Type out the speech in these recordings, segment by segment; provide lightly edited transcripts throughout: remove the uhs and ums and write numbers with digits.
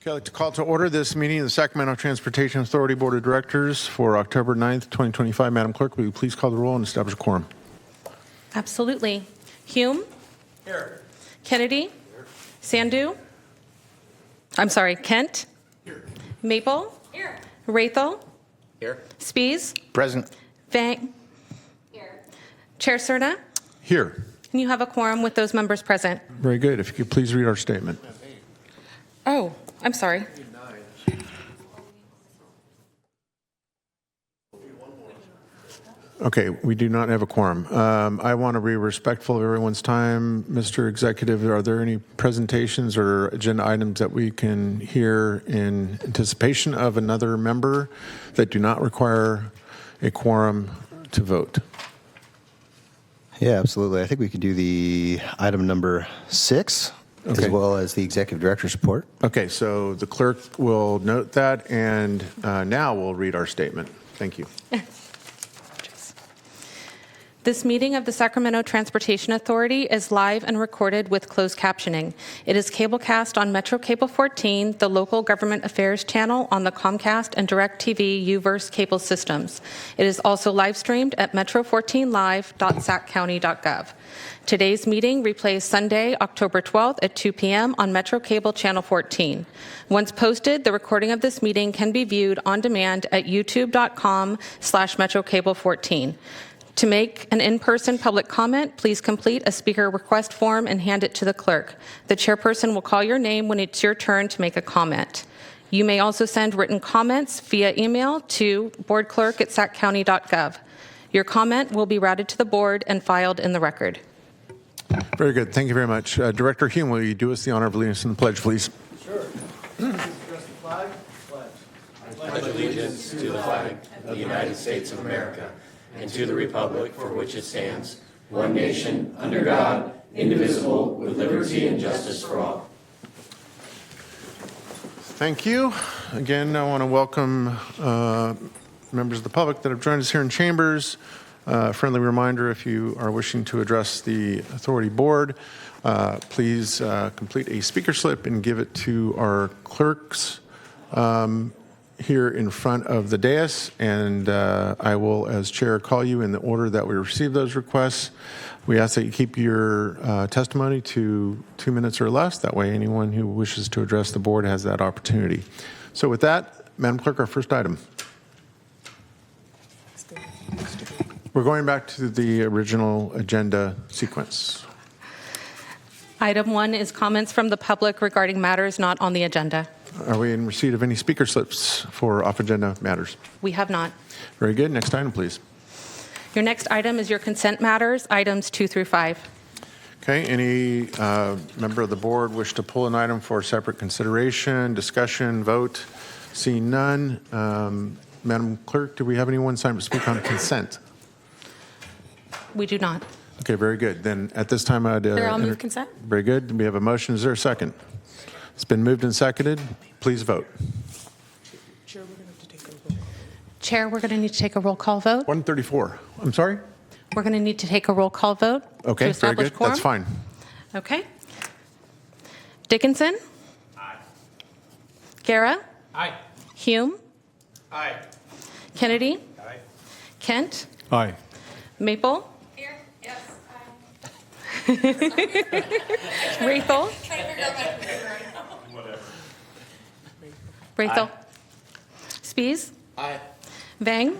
Okay, I'd like to call to order this meeting of the Sacramento Transportation Authority Board of Directors for October 9th, 2025. Madam Clerk, will you please call the roll and establish a quorum? Absolutely. Hume? Here. Kennedy? Here. Sandu? I'm sorry, Kent? Here. Maple? Here. Rathel? Here. Spees? Present. Vang? Here. Chair Cerna? Here. And you have a quorum with those members present. Very good. If you could please read our statement. Oh, I'm sorry. Okay, we do not have a quorum. I want to be respectful of everyone's time. Mr. Executive, are there any presentations or agenda items that we can hear in anticipation of another member that do not require a quorum to vote? Yeah, absolutely. I think we could do the item number 6, Okay. as well as the executive director's report. Okay, so the clerk will note that, and now we'll read our statement. Thank you. This meeting of the Sacramento Transportation Authority is live and recorded with closed captioning. It is cablecast on Metro Cable 14, the local government affairs channel on the Comcast and DirecTV UVerse cable systems. It is also live streamed at metro14live.saccounty.gov. Today's meeting replays Sunday, October 12th at 2 p.m. on Metro Cable Channel 14. Once posted, the recording of this meeting can be viewed on demand at youtube.com/MetroCable14. To make an in-person public comment, please complete a speaker request form and hand it to the clerk. The chairperson will call your name when it's your turn to make a comment. You may also send written comments via email to boardclerk@saccounty.gov. Your comment will be routed to the board and filed in the record. Very good. Thank you very much. Director Hume, will you do us the honor of leading us in the pledge, please? Sure. Address the flag. Pledge. I pledge allegiance to the flag of the United States of America and to the republic for which it stands, one nation, under God, indivisible, with liberty and justice for all. Thank you. Again, I want to welcome members of the public that have joined us here in chambers. Friendly reminder, if you are wishing to address the authority board, please complete a speaker slip and give it to our clerks here in front of the dais, and I will, as chair, call you in the order that we receive those requests. We ask that you keep your testimony to 2 minutes or less. That way anyone who wishes to address the board has that opportunity. So with that, Madam Clerk, our first item. We're going back to the original agenda sequence. Item 1 is comments from the public regarding matters not on the agenda. Are we in receipt of any speaker slips for off-agenda matters? We have not. Very good. Next item, please. Your next item is your consent matters, items 2 through 5. Okay. Any member of the board wish to pull an item for separate consideration, discussion, vote? Seeing none. Madam Clerk, do we have anyone signed to speak on consent? We do not. Okay, very good. Then at this time, I'd... I'll move consent. Very good. We have a motion. Is there a second? It's been moved and seconded. Please vote. Chair, we're going to need to take a roll call vote. 134. I'm sorry? We're going to need to take a roll call vote to Okay, very establish good. quorum. That's fine. Okay. Dickinson? Aye. Guerra? Aye. Hume? Aye. Kennedy? Aye. Kent? Aye. Maple? Here. Yes. Rathel? Rathel? Spees? Aye. Vang?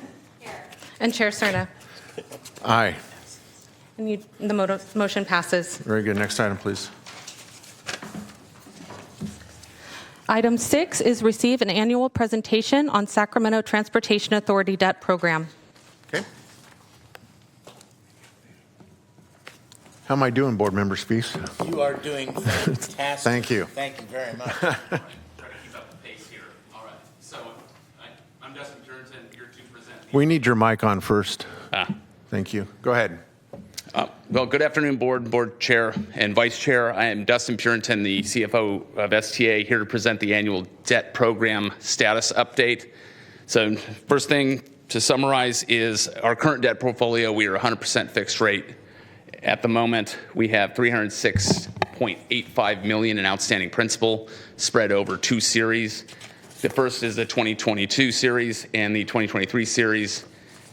And Chair Cerna. Aye. And the motion passes. Very good. Next item, please. Item 6 is receive an annual presentation on Sacramento Transportation Authority debt program. Okay. How am I doing, board member Spees? You are doing fantastic. Thank you. Thank you very much. Try to keep up the pace here. All right. So I'm Dustin Purinton, here to present. We need your mic on first. Thank you. Go ahead. Well, good afternoon, board chair and vice chair. I am Dustin Purinton, the CFO of STA, here to present the annual debt program status update. So first thing to summarize is our current debt portfolio. We are 100% fixed rate. At the moment, we have $306 $1.85 million in outstanding principal spread over 2 series. The first is the 2022 series and the 2023 series,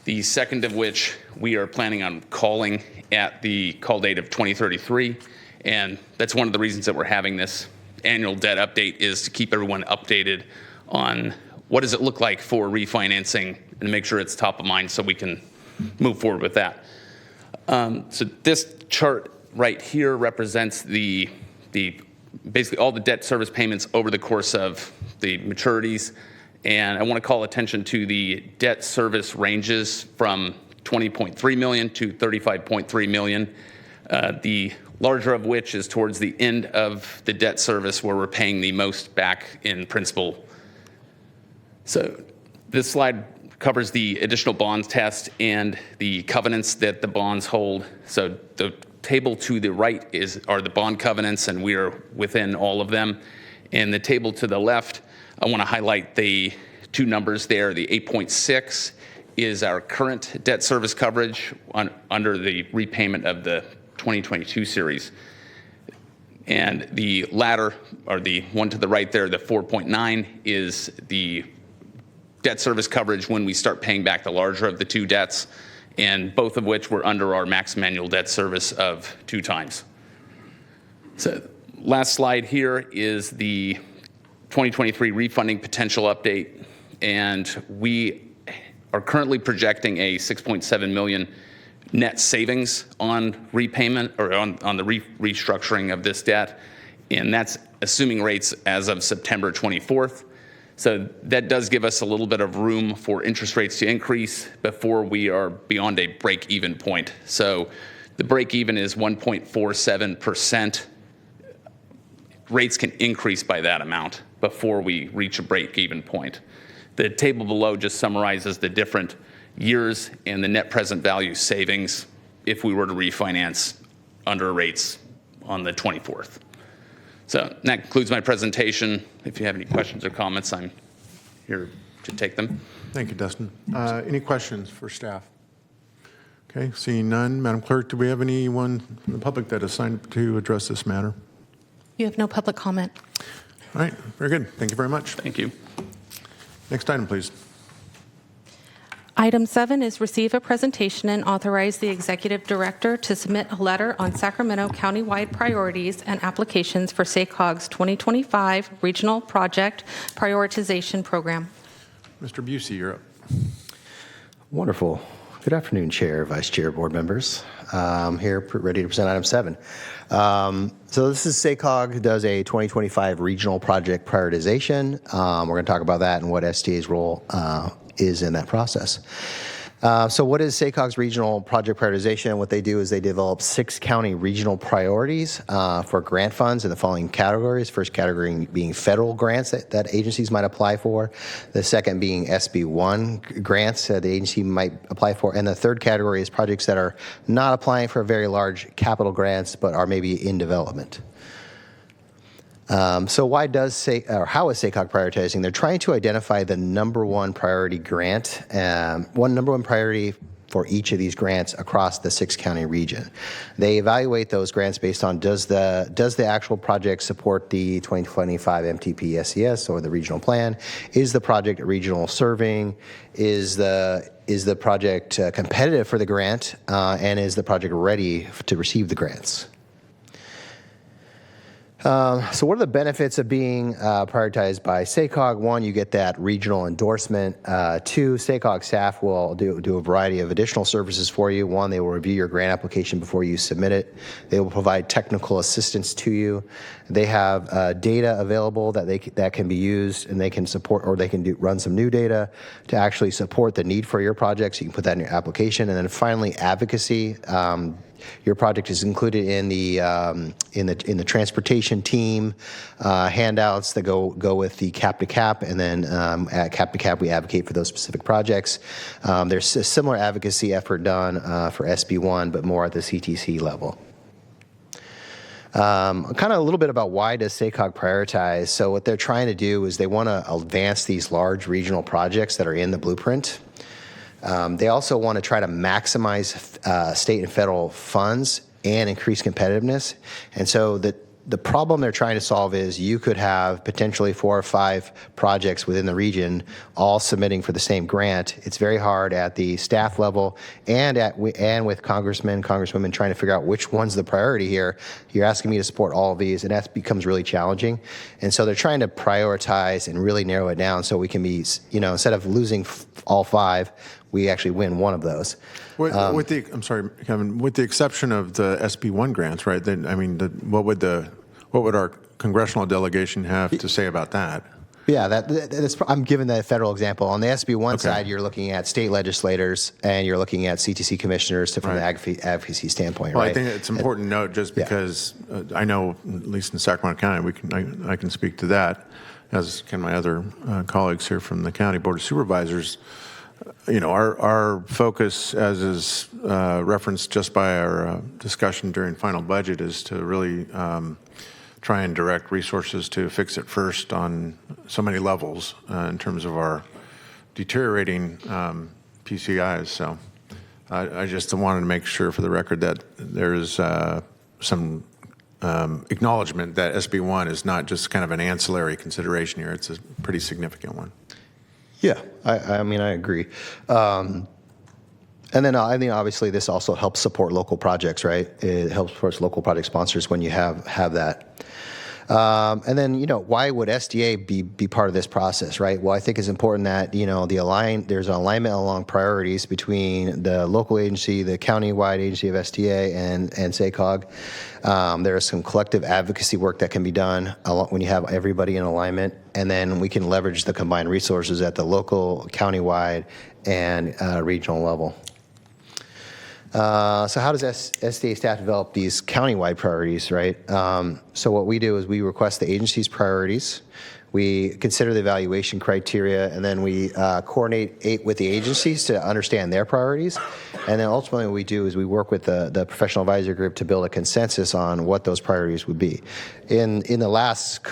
the second of which we are planning on calling at the call date of 2033. And that's one of the reasons that we're having this annual debt update, is to keep everyone updated on what does it look like for refinancing and make sure it's top of mind so we can move forward with that. So this chart right here represents the basically all the debt service payments over the course of the maturities. And I want to call attention to the debt service ranges from $20.3 million to $35.3 million. The larger of which is towards the end of the debt service, where we're paying the most back in principal. So this slide covers the additional bonds test and the covenants that the bonds hold. So the table to the right are the bond covenants, and we are within all of them. And the table to the left, I want to highlight the 2 numbers there. The 8.6 is our current debt service coverage under the repayment of the 2022 series. And the latter, or the one to the right there, the 4.9, is the debt service coverage when we start paying back the larger of the 2 debts, and both of which were under our maximum annual debt service of 2 times. So last slide here is the 2023 refunding potential update, and we are currently projecting a $6.7 million net savings on repayment, or on the restructuring of this debt, and that's assuming rates as of September 24th. So that does give us a little bit of room for interest rates to increase before we are beyond a break-even point. So the break-even is 1.47%. Rates can increase by that amount before we reach a break-even point. The table below just summarizes the different years and the net present value savings if we were to refinance under rates on the 24th. So that concludes my presentation. If you have any questions or comments, I'm here to take them. Thank you, Dustin. Any questions for staff? Okay, seeing none. Madam Clerk, do we have anyone from the public that is signed to address this matter? You have no public comment. All right, very good. Thank you very much. Thank you. Next item, please. Item 7 is receive a presentation and authorize the executive director to submit a letter on Sacramento countywide priorities and applications for SACOG's 2025 Regional Project Prioritization Program. Mr. Busey, you're up. Wonderful. Good afternoon, Chair, Vice Chair, board members. Here, ready to present item 7. So this is SACOG does a 2025 regional project prioritization. We're going to talk about that and what STA's role is in that process. So what is SACOG's regional project prioritization? What they do is they develop 6 county regional priorities for grant funds in the following categories. First category being federal grants that agencies might apply for. The second being SB1 grants that the agency might apply for. And the third category is projects that are not applying for very large capital grants but are maybe in development. So how is SACOG prioritizing? They're trying to identify the number 1 priority grant, number 1 priority for each of these grants across the 6-county region. They evaluate those grants based on does the actual project support the 2025 MTP SES or the regional plan? Is the project regional serving? Is the project competitive for the grant? And is the project ready to receive the grants? So what are the benefits of being prioritized by SACOG? 1, you get that regional endorsement. 2, SACOG staff will do a variety of additional services for you. 1, they will review your grant application before you submit it. They will provide technical assistance to you. They have data available that can be used, and they can support, or they can run some new data to actually support the need for your project. So you can put that in your application. And then finally, advocacy. Your project is included in the transportation team handouts that go with the cap to cap, and then at cap to cap we advocate for those specific projects. There's a similar advocacy effort done for SB1, but more at the CTC level. Kind of a little bit about why does SACOG prioritize. So what they're trying to do is they want to advance these large regional projects that are in the blueprint. They also want to try to maximize state and federal funds and increase competitiveness. And so the problem they're trying to solve is you could have potentially 4 or 5 projects within the region all submitting for the same grant. It's very hard at the staff level and with congressmen, congresswomen trying to figure out which one's the priority here. You're asking me to support all of these, and that becomes really challenging. And so they're trying to prioritize and really narrow it down so we can be, instead of losing all 5, we actually win one of those. I'm sorry, Kevin. With the exception of the SB1 grants, right? Then, I mean, what would our congressional delegation have to say about that? Yeah, I'm giving the federal example. On the SB1 side, you're looking at state legislators and you're looking at CTC commissioners from the advocacy standpoint, Well, right? I think it's important to note just because I know, at least in Sacramento County, I can speak to that, as can my other colleagues here from the County Board of Supervisors. Our focus, as is referenced just by our discussion during final budget, is to really try and direct resources to fix it first on so many levels in terms of our deteriorating PCIs. So I just wanted to make sure for the record that there is some acknowledgement that SB1 is not just kind of an ancillary consideration here. It's a pretty significant one. Yeah, I mean, I agree. And then I think obviously this also helps support local projects, right? It helps support local project sponsors when you have that. And then, why would SDA be part of this process, right? Well, I think it's important that, there's an alignment along priorities between the local agency, the county-wide agency of SDA, and SACOG. There is some collective advocacy work that can be done when you have everybody in alignment, and then we can leverage the combined resources at the local, county-wide, and regional level. So how does SDA staff develop these countywide priorities, right? So what we do is we request the agency's priorities, we consider the evaluation criteria, and then we coordinate with the agencies to understand their priorities. And then ultimately what we do is we work with the professional advisory group to build a consensus on what those priorities would be. In the last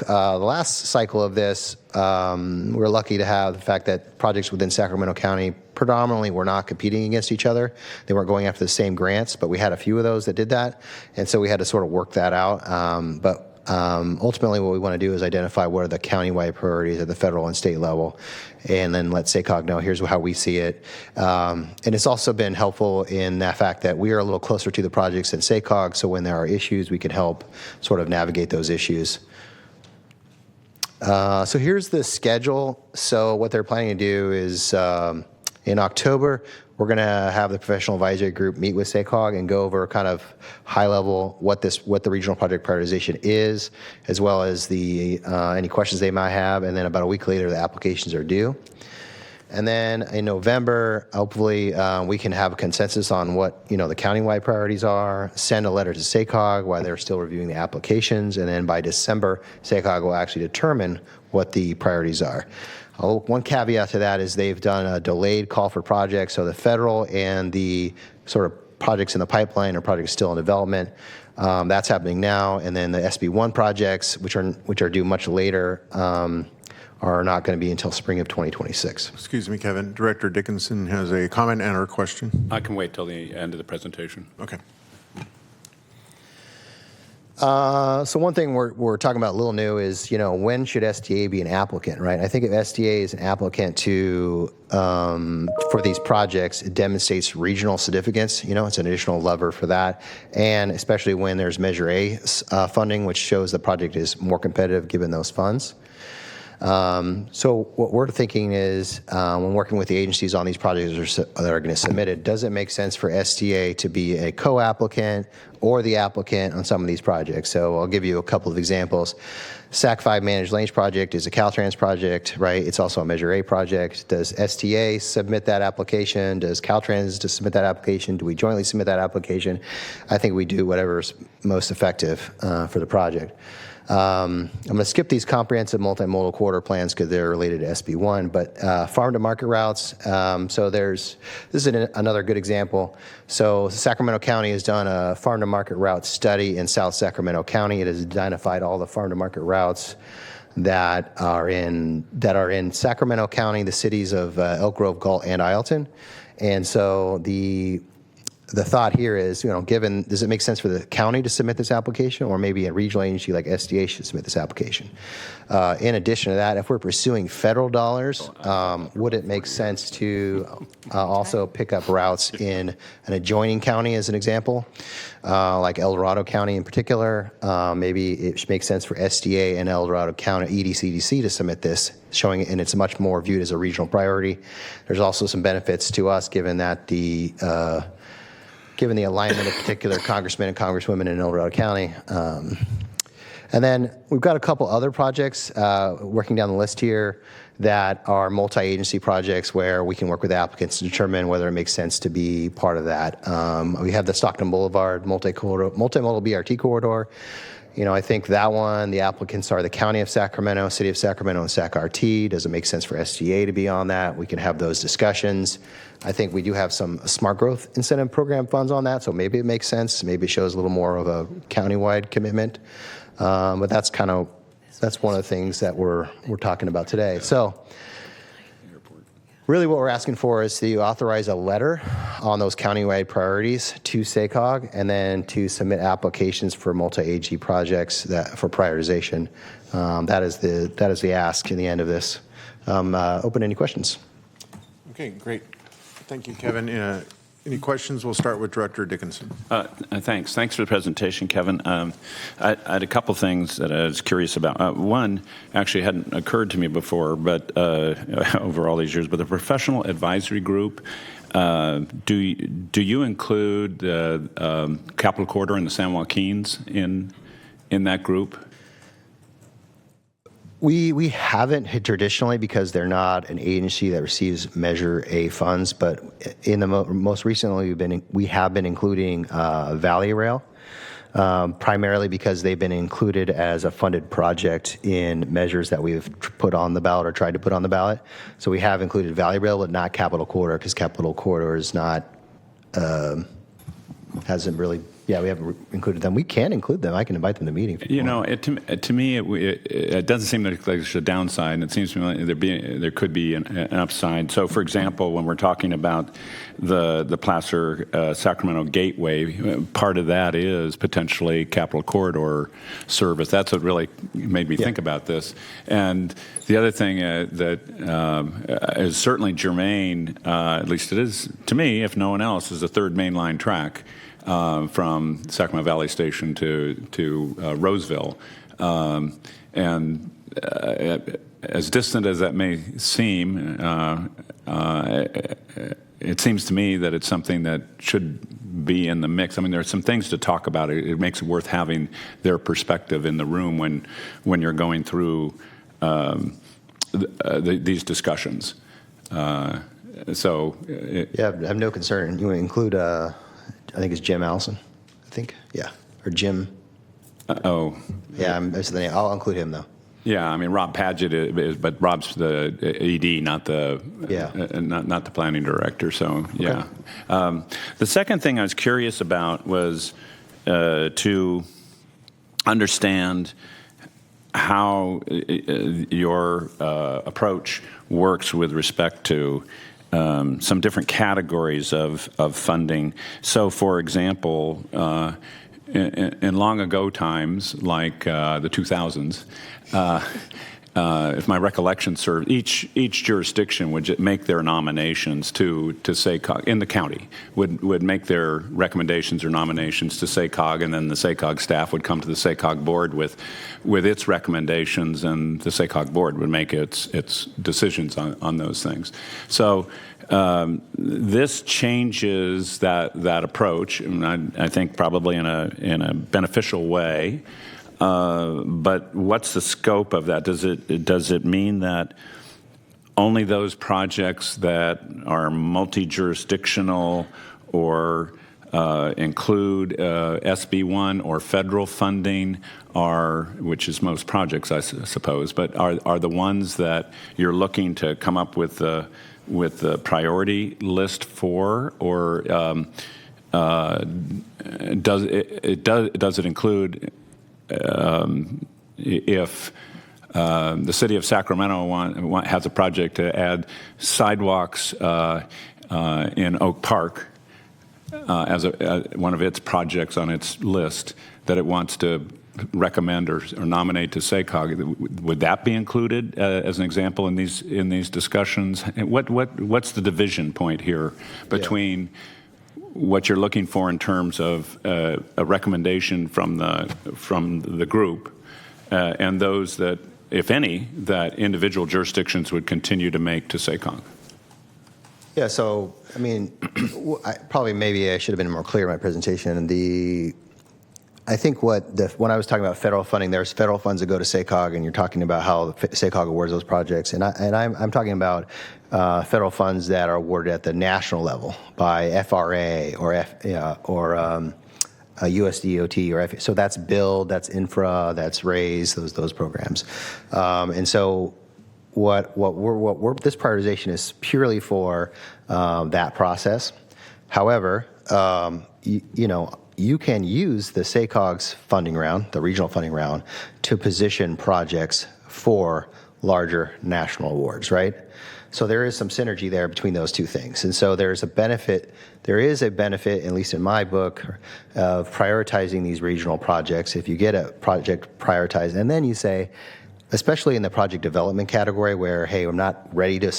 cycle of this, we're lucky to have the fact that projects within Sacramento County predominantly were not competing against each other. They weren't going after the same grants, but we had a few of those that did that. And so we had to sort of work that out. But ultimately what we want to do is identify what are the countywide priorities at the federal and state level, and then let SACOG know here's how we see it. And it's also been helpful in that fact that we are a little closer to the projects than SACOG, so when there are issues, we can help sort of navigate those issues. So here's the schedule. So what they're planning to do is in October, we're going to have the professional advisory group meet with SACOG and go over kind of high level what the regional project prioritization is, as well as the any questions they might have. And then about a week later, the applications are due. And then in November, hopefully we can have a consensus on what the countywide priorities are, send a letter to SACOG while they're still reviewing the applications, and then by December, SACOG will actually determine what the priorities are. One caveat to that is they've done a delayed call for projects, so the federal and the sort of projects in the pipeline or projects still in development, that's happening now, and then the SB1 projects, which are due much later, are not going to be until spring of 2026. Excuse me, Kevin. Director Dickinson has a comment and or a question. I can wait till the end of the presentation. Okay. So one thing we're talking about a little new is, when should SDA be an applicant, right? I think if SDA is an applicant for these projects, it demonstrates regional significance. It's an additional lever for that. And especially when there's Measure A funding, which shows the project is more competitive given those funds. So what we're thinking is when working with the agencies on these projects that are going to submit it, does it make sense for SDA to be a co-applicant or the applicant on some of these projects? So I'll give you a couple of examples. SAC 5 Managed Lanes project is a Caltrans project, right? It's also a Measure A project. Does STA submit that application? Does Caltrans submit that application? Do we jointly submit that application? I think we do whatever's most effective for the project. I'm going to skip these comprehensive multimodal corridor plans because they're related to SB1, but farm to market routes. So this is another good example. So Sacramento County has done a farm to market route study in South Sacramento County. It has identified all the farm to market routes that are in Sacramento County, the cities of Elk Grove, Galt, and Ileton. And so the the thought here is, given, does it make sense for the county to submit this application, or maybe a regional agency like SDA should submit this application? In addition to that, if we're pursuing federal dollars, would it make sense to also pick up routes in an adjoining county, as an example, like El Dorado County in particular? Maybe it makes sense for SDA and El Dorado County EDCDC to submit this, showing, and it's much more viewed as a regional priority. There's also some benefits to us, given that given the alignment of particular congressmen and congresswomen in El Dorado County. And then we've got a couple other projects working down the list here that are multi-agency projects where we can work with applicants to determine whether it makes sense to be part of that. We have the Stockton Boulevard multimodal BRT corridor. I think that one, the applicants are the County of Sacramento, City of Sacramento, and SAC-RT. Does it make sense for SDA to be on that? We can have those discussions. I think we do have some smart growth incentive program funds on that, so maybe it makes sense. Maybe it shows a little more of a countywide commitment. But that's one of the things that we're talking about today. So really what we're asking for is to authorize a letter on those countywide priorities to SACOG, and then to submit applications for multi-AG projects for prioritization. That is the ask in the end of this. Open any questions. Okay, great. Thank you, Kevin. Any questions? We'll start with Director Dickinson. Thanks. Thanks for the presentation, Kevin. I had a couple things that I was curious about. One actually hadn't occurred to me before, but over all these years, but the professional advisory group, do you include the Capital Corridor and the San Joaquins in that group? We haven't traditionally, because they're not an agency that receives Measure A funds, but in the most recently we have been including Valley Rail, primarily because they've been included as a funded project in measures that we've put on the ballot or tried to put on the ballot. So we have included Valley Rail, but not Capital Corridor, because Capital Corridor is not hasn't really. Yeah, we haven't included them. We can include them. I can invite them to the meeting. To me, it doesn't seem like there's a downside, and it seems to me like there could be an upside. So, for example, when we're talking about the Placer Sacramento Gateway, part of that is potentially Capital Corridor service. That's what really made me think about this. And the other thing that is certainly germane, at least it is to me, if no one else, is the third main line track. From Sacramento Valley Station to Roseville. And as distant as that may seem, it seems to me that it's something that should be in the mix. I mean, there are some things to talk about. It makes it worth having their perspective in the room when you're going through these discussions. I have no concern. You include... I think it's Jim Allison. Or Jim. Yeah, that's the name. I'll include him though. Yeah, I mean Rob Padgett is, but Rob's the ED, not the not the planning director. So yeah. Okay. The second thing I was curious about was to understand how your approach works with respect to some different categories of funding. So, for example, in long ago times, like the 2000s, if my recollection serves, each jurisdiction would make their nominations to SACOG in the county would make their recommendations or nominations to SACOG, and then the SACOG staff would come to the SACOG board with its recommendations, and the SACOG board would make its decisions on those things. So this changes that approach, and I think probably in a beneficial way. But what's the scope of that? Does it mean that only those projects that are multi-jurisdictional or include SB1 or federal funding which is most projects, I suppose, but are the ones that you're looking to come up with the priority list for, or does it include if the city of Sacramento has a project to add sidewalks in Oak Park, as one of its projects on its list that it wants to recommend or nominate to SACOG. Would that be included as an example in these discussions? And what's the division point here between what you're looking for in terms of a recommendation from the group and those that, if any, that individual jurisdictions would continue to make to SACOG? Yeah, so, I mean, maybe I should have been more clear in my presentation. I think when I was talking about federal funding, there's federal funds that go to SACOG, and you're talking about how SACOG awards those projects. And I'm talking about federal funds that are awarded at the national level by FRA or USDOT or so that's BUILD, that's infra, that's RAISE, those programs. And so what this prioritization is purely for that process. However, you can use the SACOG's funding round, the regional funding round, to position projects for larger national awards, right? So there is some synergy there between those two things. And so there is a benefit, at least in my book, of prioritizing these regional projects. If you get a project prioritized, and then you say, especially in the project development category where, hey, I'm not ready to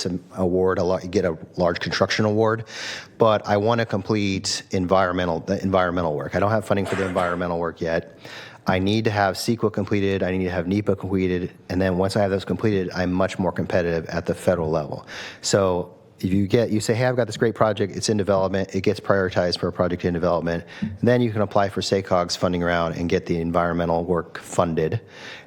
get a large construction award, but I want to complete environmental work. I don't have funding for the environmental work yet. I need to have CEQA completed, I need to have NEPA completed, and then once I have those completed, I'm much more competitive at the federal level. So if you say, hey, I've got this great project, it's in development, it gets prioritized for a project in development, then you can apply for SACOG's funding round and get the environmental work funded.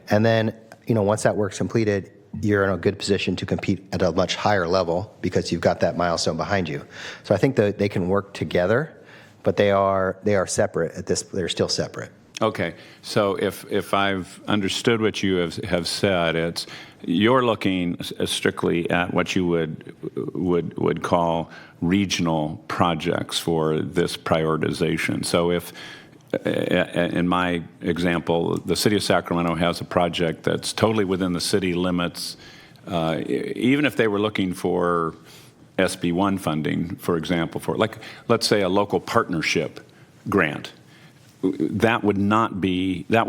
And then once that work's completed, you're in a good position to compete at a much higher level because you've got that milestone behind you. So I think that they can work together, but they are separate at this. They're still separate. Okay, so if I've understood what you have said, it's you're looking strictly at what you would call regional projects for this prioritization. So if in my example, the city of Sacramento has a project that's totally within the city limits. Even if they were looking for SB1 funding, for example, for let's say a local partnership grant, that would not be in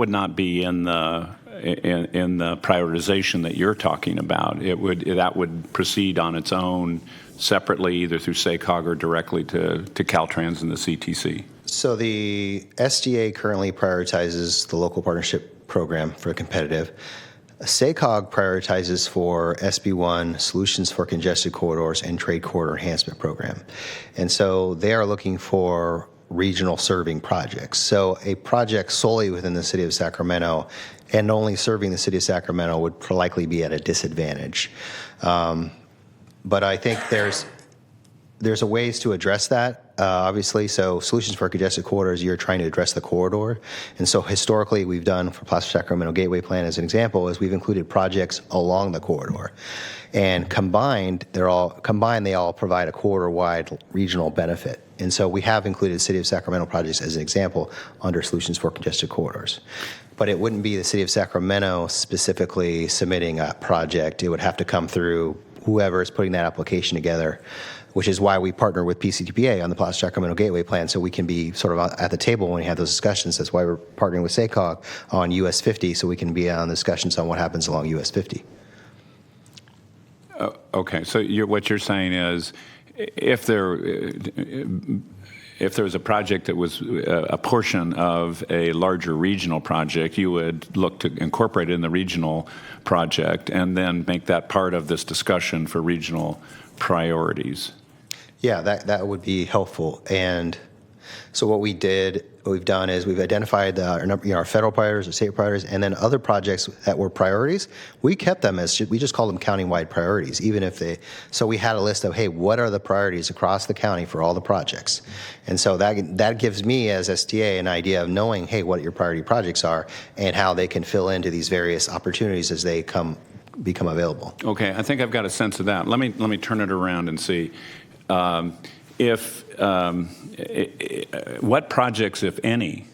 the prioritization that you're talking about. That would proceed on its own separately, either through SACOG or directly to Caltrans and the CTC. So the SDA currently prioritizes the local partnership program for competitive. SACOG prioritizes for SB1, Solutions for Congested Corridors, and Trade Corridor Enhancement Program. And so they are looking for regional serving projects. So a project solely within the city of Sacramento and only serving the city of Sacramento would likely be at a disadvantage. But I think there's a ways to address that, obviously. So Solutions for Congested Corridors, you're trying to address the corridor. And so historically we've done for Placer Sacramento Gateway Plan as an example is we've included projects along the corridor. And combined, they all provide a corridor-wide regional benefit. And so we have included City of Sacramento projects as an example under Solutions for Congested Corridors. But it wouldn't be the City of Sacramento specifically submitting a project. It would have to come through whoever is putting that application together, which is why we partner with PCTPA on the Placer Sacramento Gateway Plan, so we can be sort of at the table when we have those discussions. That's why we're partnering with SACOG on US 50, so we can be on discussions on what happens along US 50. Okay, so what you're saying is if there was a project that was a portion of a larger regional project, you would look to incorporate it in the regional project and then make that part of this discussion for regional priorities. Yeah, that would be helpful. And so what we've done is we've identified our federal priorities, our state priorities, and then other projects that were priorities. We kept them we just called them county-wide priorities, even if so we had a list of, hey, what are the priorities across the county for all the projects? And so that gives me as STA an idea of knowing, hey, what your priority projects are and how they can fill into these various opportunities as they become available. Okay, I think I've got a sense of that. Let me turn it around and see. What projects, if any,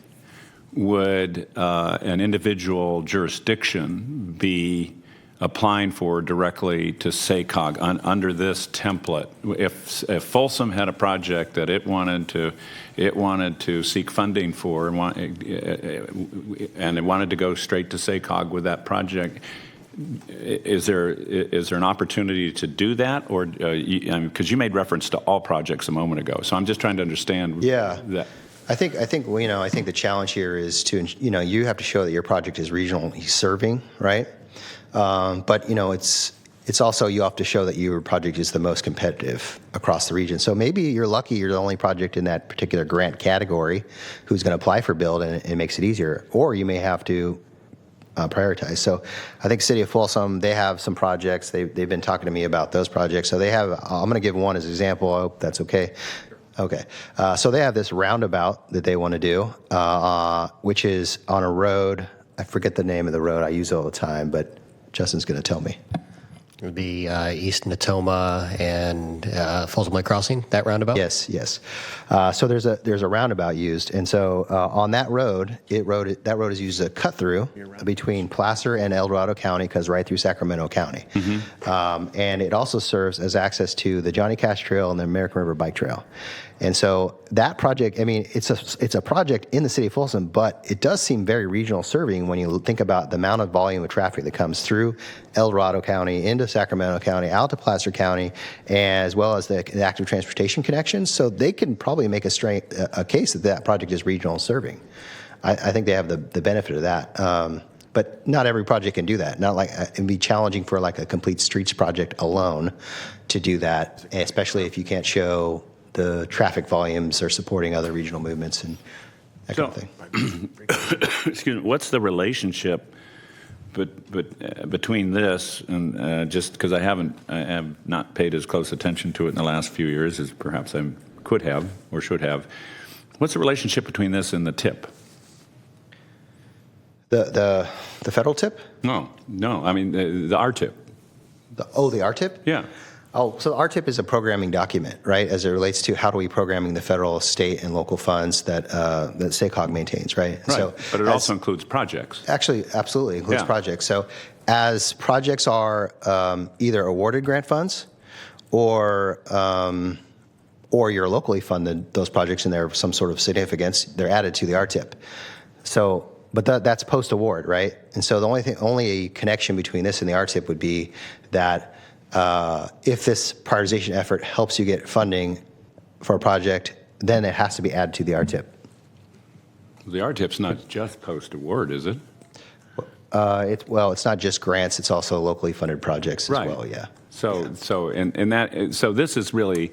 would an individual jurisdiction be applying for directly to SACOG under this template. If Folsom had a project that it wanted to seek funding for and it wanted to go straight to SACOG with that project, is there an opportunity to do that, or because you made reference to all projects a moment ago, so I'm just trying to understand. Yeah. That. I think the challenge here is to, you have to show that your project is regionally serving, right? But it's also, you have to show that your project is the most competitive across the region. So maybe you're lucky you're the only project in that particular grant category who's going to apply for build, and it makes it easier. Or you may have to prioritize. So I think City of Folsom, they have some projects. They've been talking to me about those projects. So they have, I'm going to give one as an example. I hope that's okay. Okay. So they have this roundabout that they want to do, which is on a road. I forget the name of the road. I use it all the time, but Justin's going to tell me. It would be East Natoma and Folsom Lake Crossing, that roundabout? Yes. So there's a roundabout used, and so on that road, that road is used as a cut through between Placer and El Dorado County, because right through Sacramento County, and it also serves as access to the Johnny Cash Trail and the American River Bike Trail. And so that project, I mean, it's a project in the city of Folsom, but it does seem very regional serving when you think about the amount of volume of traffic that comes through El Dorado County, into Sacramento County, out to Placer County, as well as the active transportation connections. So they can probably make a case that project is regional serving. I think they have the benefit of that. But not every project can do that. Not like it'd be challenging for like a complete streets project alone to do that, especially if you can't show the traffic volumes are supporting other regional movements and that kind of thing. Excuse me, what's the relationship between this and just because I have not paid as close attention to it in the last few years as perhaps I could have or should have. What's the relationship between this and the TIP? The federal tip? No. I mean the RTIP. The RTIP? Yeah. Oh, so the RTIP is a programming document, right, as it relates to how do we programming the federal, state, and local funds that SACOG maintains, right? Right, so but it also includes projects. Actually, absolutely includes Yeah. projects. So as projects are either awarded grant funds or you're locally funded those projects and they're some sort of significance, they're added to the RTIP. So, but that's post-award, right? And so the only connection between this and the RTIP would be that if this prioritization effort helps you get funding for a project, then it has to be added to the RTIP. The RTIP's not just post-award, is it? It's not just grants; it's also locally funded projects as Right. well. Yeah. So this is really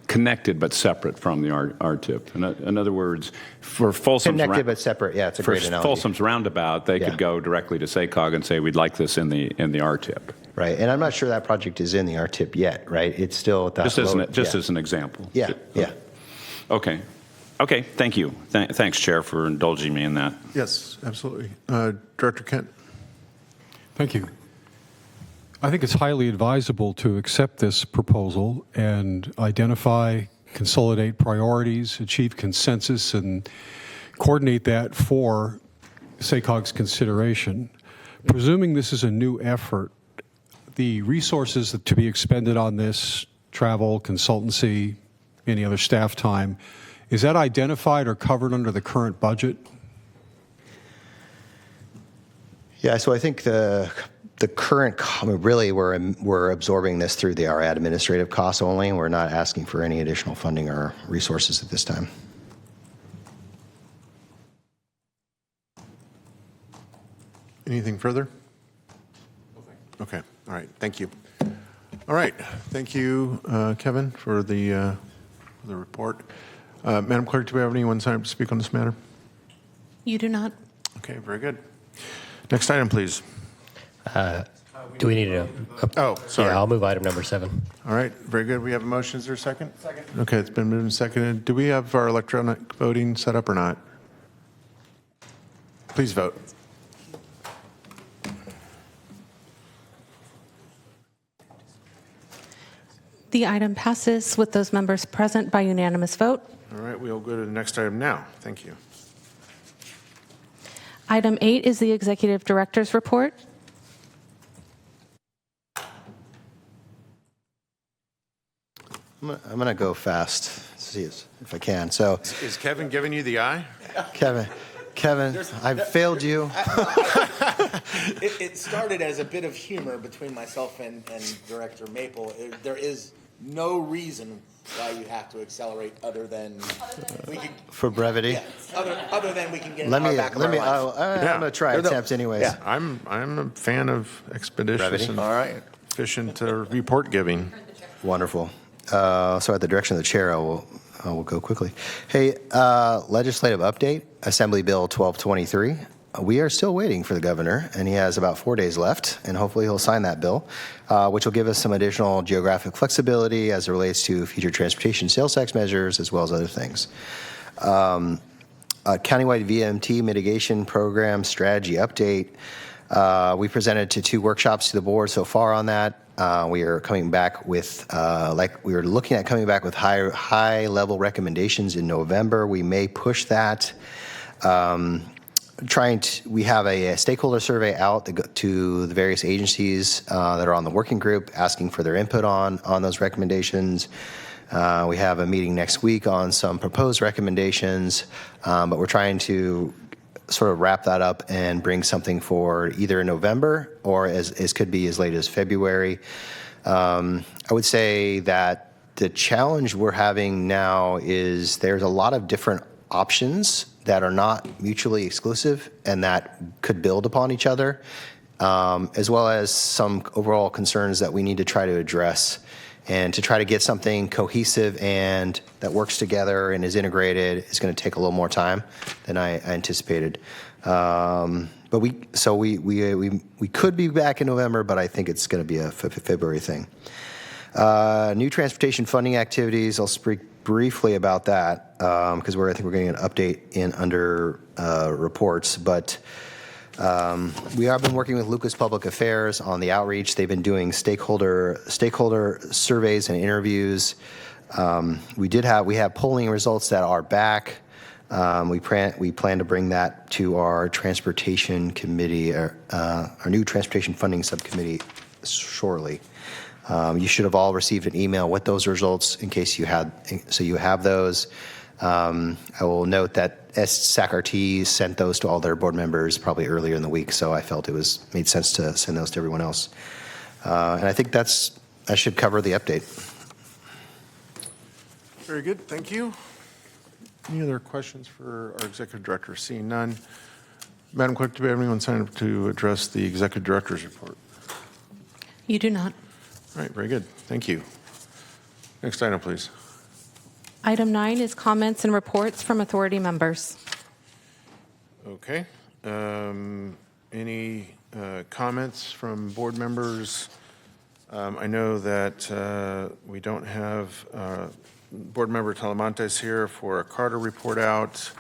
connected but separate from the RTIP. In other words, for Folsom's Connected but separate. Yeah, it's a great analogy. Folsom's roundabout, they Yeah. could go directly to SACOG and say we'd like this in the RTIP. Right, and I'm not sure that project is in the RTIP yet. Right, it's still at that Just yeah. as an example. Yeah. Okay. Thank you. Thanks, Chair, for indulging me in that. Yes, absolutely. Director Kent. Thank you. I think it's highly advisable to accept this proposal and identify, consolidate priorities, achieve consensus, and coordinate that for SACOG's consideration. Presuming this is a new effort, the resources to be expended on this, travel, consultancy, any other staff time, is that identified or covered under the current budget? Yeah, so I think the current, really we're absorbing this through our administrative costs only. We're not asking for any additional funding or resources at this time. Anything further? Okay. All right. Thank you. All right. Thank you, Kevin, for the report. Madam Clerk, do we have anyone signed up to speak on this matter? You do not. Okay. Very good. Next item, please. Do we need to? Oh, sorry. Yeah, I'll move item number 7. All right. Very good. We have a motion. Is there a second? Second. Okay. It's been moved and seconded. Do we have our electronic voting set up or not? Please vote. The item passes with those members present by unanimous vote. All right. We'll go to the next item now. Thank you. Item 8 is the Executive Director's Report. I'm gonna go fast, see if I can. So, Is Kevin giving you the eye? Kevin, I've failed you. It started as a bit of humor between myself and Director Maple. There is no reason why you have to accelerate other than we can. For brevity. Yeah, other than we can get an Let hour me. back of Let our me. lives. I'm gonna try attempt anyways. Yeah. I'm a fan of expeditious Brevity. and All right. efficient report giving. Wonderful. So at the direction of the chair, I will go quickly. Hey, legislative update, Assembly Bill 1223. We are still waiting for the governor, and he has about 4 days left, and hopefully he'll sign that bill, which will give us some additional geographic flexibility as it relates to future transportation sales tax measures, as well as other things. Countywide VMT mitigation program strategy update. We presented to 2 workshops to the board so far on that. We are coming back with, we were looking at coming back with high level recommendations in November. We may push that. We have a stakeholder survey out to the various agencies that are on the working group, asking for their input on those recommendations. We have a meeting next week on some proposed recommendations, but we're trying to sort of wrap that up and bring something forward either in November or as could be as late as February. I would say that the challenge we're having now is there's a lot of different options that are not mutually exclusive and that could build upon each other, as well as some overall concerns that we need to try to address. And to try to get something cohesive and that works together and is integrated is going to take a little more time than I anticipated. But we could be back in November, but I think it's going to be a February thing. New transportation funding activities. I'll speak briefly about that because I think we're getting an update in under reports, but. We have been working with Lucas Public Affairs on the outreach. They've been doing stakeholder surveys and interviews. We have polling results that are back. We plan to bring that to our transportation committee, our new transportation funding subcommittee shortly. You should have all received an email with those results in case you had, so you have those. I will note that SACRT sent those to all their board members probably earlier in the week, so I felt it made sense to send those to everyone else. And I think that should cover the update. Very good, thank you. Any other questions for our executive director? Seeing none. Madam Clerk, do we have anyone signed up to address the executive director's report? You do not. All right, very good, thank you. Next item, please. Item 9 is comments and reports from authority members. Okay. Any comments from board members? I know that we don't have board member Talamantes here for a Carter report out.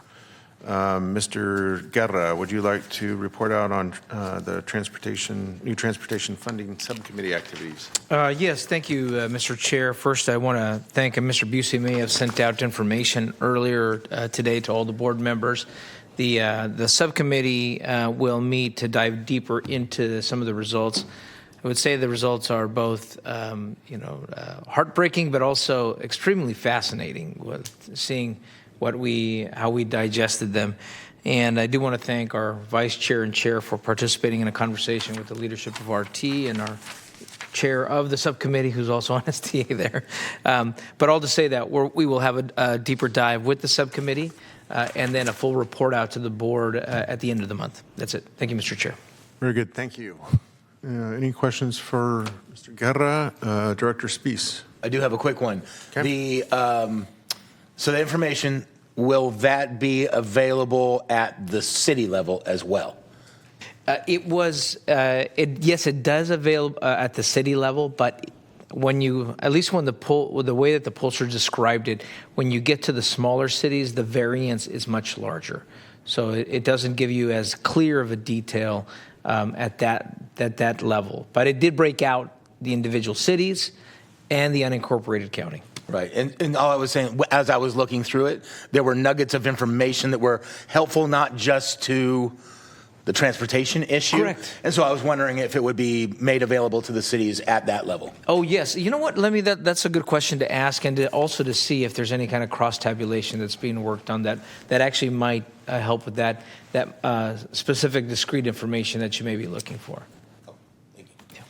Mr. Guerra, would you like to report out on the new transportation funding subcommittee activities? Yes, thank you, Mr. Chair. First, I want to thank Mr. Busey may have sent out information earlier today to all the board members. The subcommittee will meet to dive deeper into some of the results. I would say the results are both, heartbreaking, but also extremely fascinating with seeing how we digested them. And I do want to thank our vice chair and chair for participating in a conversation with the leadership of RT and our chair of the subcommittee, who's also on STA there. But all to say that we will have a deeper dive with the subcommittee and then a full report out to the board at the end of the month. That's it. Thank you, Mr. Chair. Very good, thank you. Any questions for Mr. Guerra? Director Spees. I do have a quick one. Okay. So the information, will that be available at the city level as well? Yes, it does avail at the city level, but when the way that the pollster described it, when you get to the smaller cities, the variance is much larger. So it doesn't give you as clear of a detail at that level. But it did break out the individual cities and the unincorporated county. Right. And all I was saying, as I was looking through it, there were nuggets of information that were helpful not just to the transportation issue. Correct. And so I was wondering if it would be made available to the cities at that level. Oh, yes. You know what? That's a good question to ask, and also to see if there's any kind of cross-tabulation that's being worked on that actually might help with that specific discrete information that you may be looking for. Oh, thank you.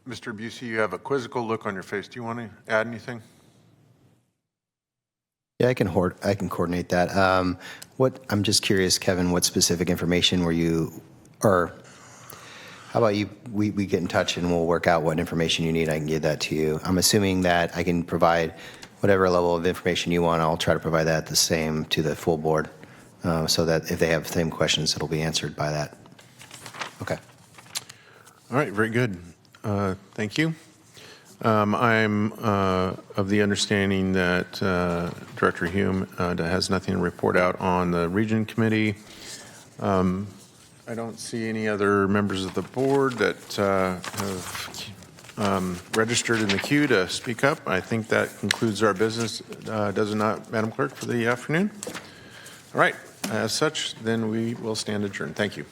Mr. Busey, you have a quizzical look on your face. Do you want to add anything? Yeah, I can coordinate that. I'm just curious, Kevin, what specific information were you, or how about we get in touch and we'll work out what information you need. I can give that to you. I'm assuming that I can provide whatever level of information you want. I'll try to provide that the same to the full board, so that if they have the same questions, it'll be answered by that. Okay. All right, very good. Thank you. I'm of the understanding that Director Hume has nothing to report out on the Region Committee. I don't see any other members of the board that have registered in the queue to speak up. I think that concludes our business, does it not, Madam Clerk, for the afternoon? All right, as such, then we will stand adjourned. Thank you.